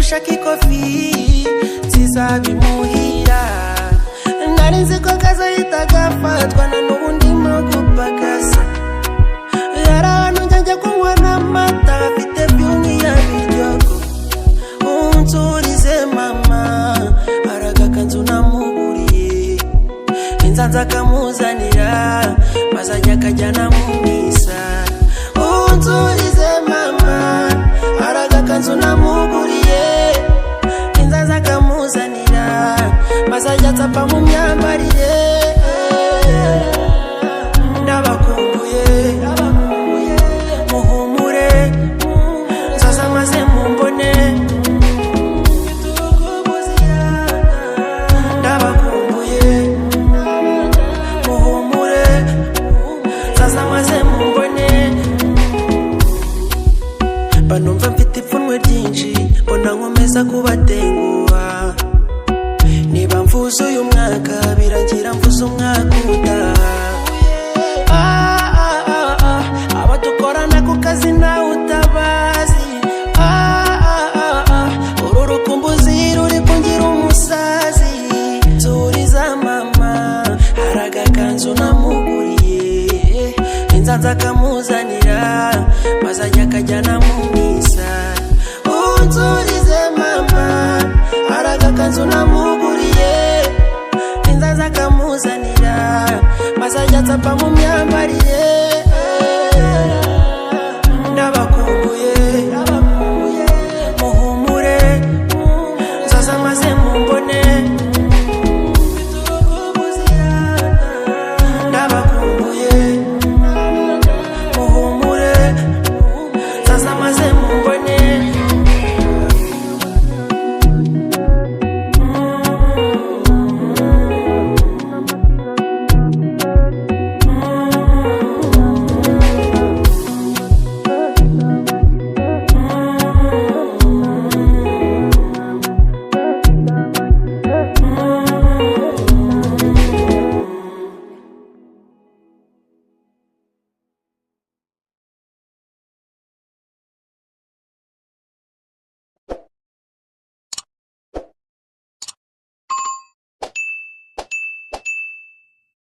gushaka ikofi zizabimuhira narinzi ko kazahita gafatwa na n'ubundi no gupakasa yaranu njya kunywa n'amata afite byungi ya biryogo unsurize mama aragakanzu namuguriye inzanza kamuzanira mazajya akajyana mu misa unsurize mama aragakanzu namuguriye inzanza kamuzanira mazajya atapa mu myambarire ndabakumbuye muhumure nzaza maze mumbone ndabakumbuye muhumure nzaza maze mumbone banumva mfite ipfunwe ryinshi mbona nkomeza kubatenguha niba mvuze uyu mwaka birangira mvuze umwaka utaha aba dukorana ku kazi nawe utabazi uru rukumbuzi ruri kungira umusazi turiza mama haragakanzu namuguriye inzanza akamuzanira mazajya akajyana mu